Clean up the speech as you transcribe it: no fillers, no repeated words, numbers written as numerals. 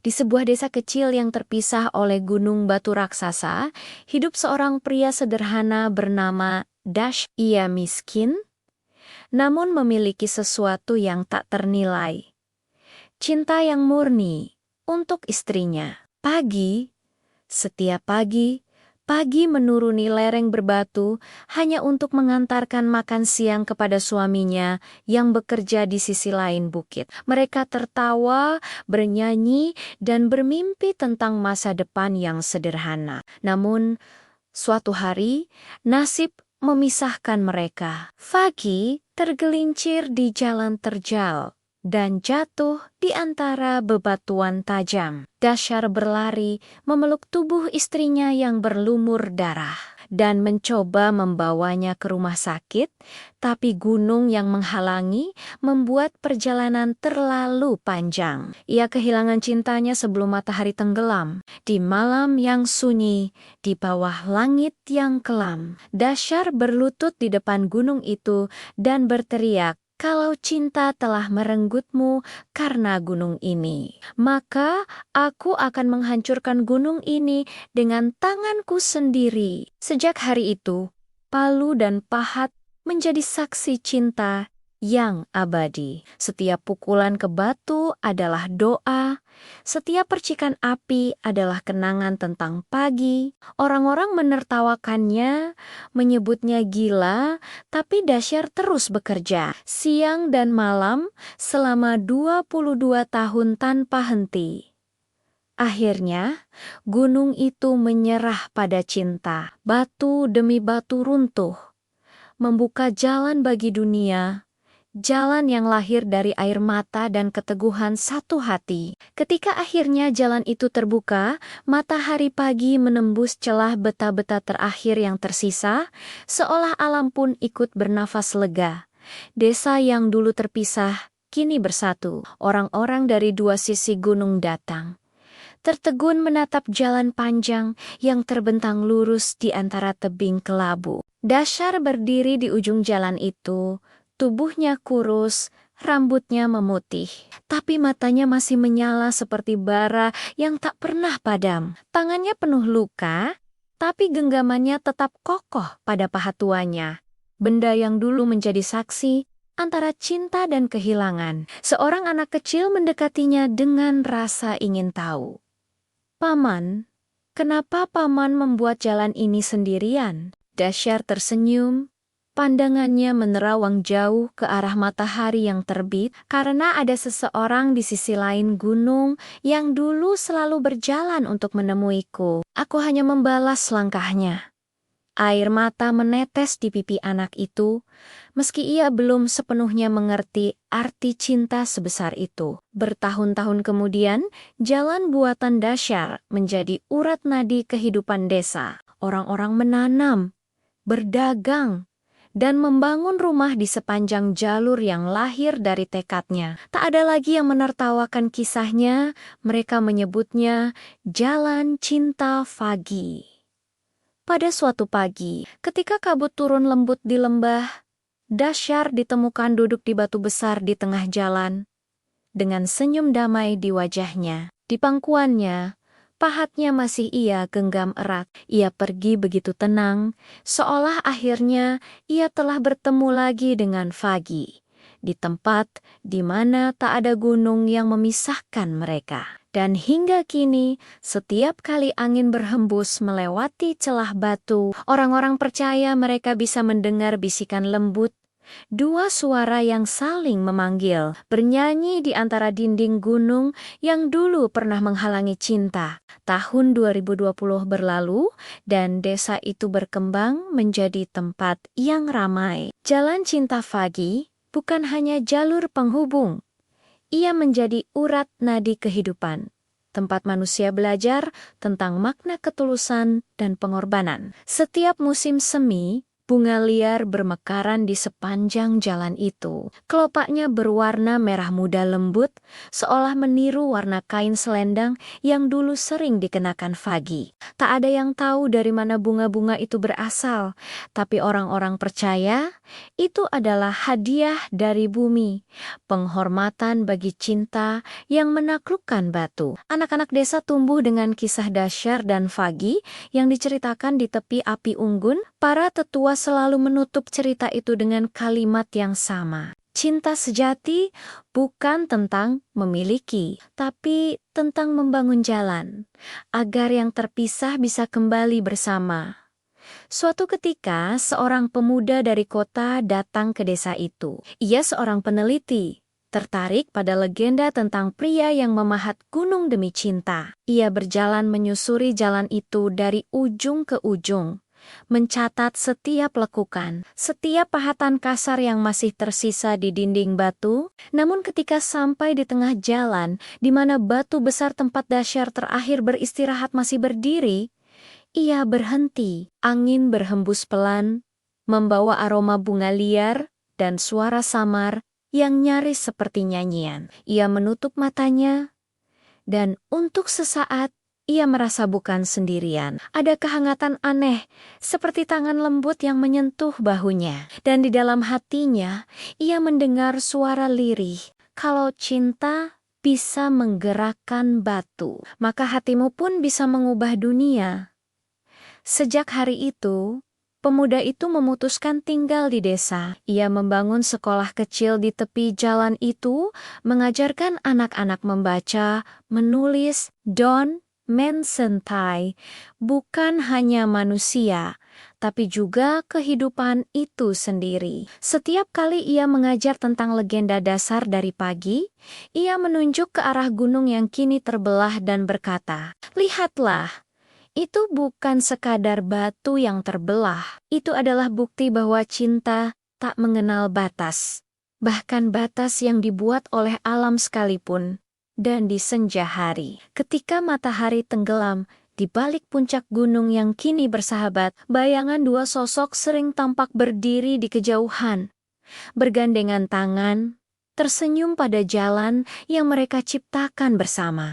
Di sebuah desa kecil yang terpisah oleh gunung batu raksasa, hidup seorang pria sederhana bernama Dash. Ia miskin, namun memiliki sesuatu yang tak ternilai. Cinta yang murni untuk istrinya. Setiap pagi menuruni lereng berbatu hanya untuk mengantarkan makan siang kepada suaminya yang bekerja di sisi lain bukit. Mereka tertawa, bernyanyi, dan bermimpi tentang masa depan yang sederhana. Namun, suatu hari, nasib memisahkan mereka. Fagi tergelincir di jalan terjal dan jatuh di antara bebatuan tajam. Dasyar berlari memeluk tubuh istrinya yang berlumur darah dan mencoba membawanya ke rumah sakit, tapi gunung yang menghalangi membuat perjalanan terlalu panjang. Ia kehilangan cintanya sebelum matahari tenggelam. Di malam yang sunyi, di bawah langit yang kelam, Dasyar berlutut di depan gunung itu dan berteriak, "Kalau cinta telah merenggutmu karena gunung ini, maka aku akan menghancurkan gunung ini dengan tanganku sendiri." Sejak hari itu, Palu dan Pahat menjadi saksi cinta yang abadi. Setiap pukulan ke batu adalah doa, setiap percikan api adalah kenangan tentang pagi. Orang-orang menertawakannya, menyebutnya gila, tapi Dasyar terus bekerja, siang dan malam, selama 22 tahun tanpa henti. Akhirnya, gunung itu menyerah pada cinta. Batu demi batu runtuh, membuka jalan bagi dunia, jalan yang lahir dari air mata dan keteguhan satu hati. Ketika akhirnya jalan itu terbuka, matahari pagi menembus celah beta-beta terakhir yang tersisa, seolah alam pun ikut bernafas lega. Desa yang dulu terpisah, kini bersatu. Orang-orang dari dua sisi gunung datang, tertegun menatap jalan panjang yang terbentang lurus di antara tebing kelabu. Dasyar berdiri di ujung jalan itu, tubuhnya kurus, rambutnya memutih, tapi matanya masih menyala seperti bara yang tak pernah padam. Tangannya penuh luka, tapi genggamannya tetap kokoh pada paha tuanya. Benda yang dulu menjadi saksi antara cinta dan kehilangan. Seorang anak kecil mendekatinya dengan rasa ingin tahu. "Paman, kenapa Paman membuat jalan ini sendirian?" Dasyar tersenyum, pandangannya menerawang jauh ke arah matahari yang terbit, "Karena ada seseorang di sisi lain gunung yang dulu selalu berjalan untuk menemuiku. Aku hanya membalas langkahnya." Air mata menetes di pipi anak itu, meski ia belum sepenuhnya mengerti arti cinta sebesar itu. Bertahun-tahun kemudian, jalan buatan Dasyar menjadi urat nadi kehidupan desa. Orang-orang menanam, berdagang, dan membangun rumah di sepanjang jalur yang lahir dari tekadnya. Tak ada lagi yang menertawakan kisahnya, mereka menyebutnya Jalan Cinta Fagi. Pada suatu pagi, ketika kabut turun lembut di lembah, Dasyar ditemukan duduk di batu besar di tengah jalan, dengan senyum damai di wajahnya. Di pangkuannya, pahatnya masih ia genggam erat. Ia pergi begitu tenang, seolah akhirnya ia telah bertemu lagi dengan Fagi, di tempat di mana tak ada gunung yang memisahkan mereka. Dan hingga kini, setiap kali angin berhembus melewati celah batu, orang-orang percaya mereka bisa mendengar bisikan lembut, dua suara yang saling memanggil, bernyanyi di antara dinding gunung yang dulu pernah menghalangi cinta. Tahun 2020 berlalu, dan desa itu berkembang menjadi tempat yang ramai. Jalan Cinta Fagi bukan hanya jalur penghubung. Ia menjadi urat nadi kehidupan, tempat manusia belajar tentang makna ketulusan dan pengorbanan. Setiap musim semi, Bunga liar bermekaran di sepanjang jalan itu. Kelopaknya berwarna merah muda lembut, seolah meniru warna kain selendang yang dulu sering dikenakan Fagi. Tak ada yang tahu dari mana bunga-bunga itu berasal, tapi orang-orang percaya itu adalah hadiah dari bumi, penghormatan bagi cinta yang menaklukkan batu. Anak-anak desa tumbuh dengan kisah Dasher dan Fagi yang diceritakan di tepi api unggun. Para tetua selalu menutup cerita itu dengan kalimat yang sama. Cinta sejati bukan tentang memiliki, tapi tentang membangun jalan, agar yang terpisah bisa kembali bersama. Suatu ketika, seorang pemuda dari kota datang ke desa itu. Ia seorang peneliti, tertarik pada legenda tentang pria yang memahat gunung demi cinta. Ia berjalan menyusuri jalan itu dari ujung ke ujung, mencatat setiap lekukan, setiap pahatan kasar yang masih tersisa di dinding batu. Namun ketika sampai di tengah jalan, di mana batu besar tempat Dasher terakhir beristirahat masih berdiri, ia berhenti. Angin berhembus pelan, membawa aroma bunga liar dan suara samar yang nyaris seperti nyanyian. Ia menutup matanya, dan untuk sesaat, ia merasa bukan sendirian. Ada kehangatan aneh, seperti tangan lembut yang menyentuh bahunya. Dan di dalam hatinya, ia mendengar suara lirih. Kalau cinta bisa menggerakkan batu, maka hatimu pun bisa mengubah dunia. Sejak hari itu, pemuda itu memutuskan tinggal di desa. Ia membangun sekolah kecil di tepi jalan itu, mengajarkan anak-anak membaca, menulis, dan mencintai bukan hanya manusia, tapi juga kehidupan itu sendiri. Setiap kali ia mengajar tentang legenda Dasher dari pagi, ia menunjuk ke arah gunung yang kini terbelah dan berkata, "Lihatlah, itu bukan sekadar batu yang terbelah. Itu adalah bukti bahwa cinta tak mengenal batas, bahkan batas yang dibuat oleh alam sekalipun." Dan di senja hari, ketika matahari tenggelam di balik puncak gunung yang kini bersahabat, bayangan dua sosok sering tampak berdiri di kejauhan, bergandengan tangan, tersenyum pada jalan yang mereka ciptakan bersama.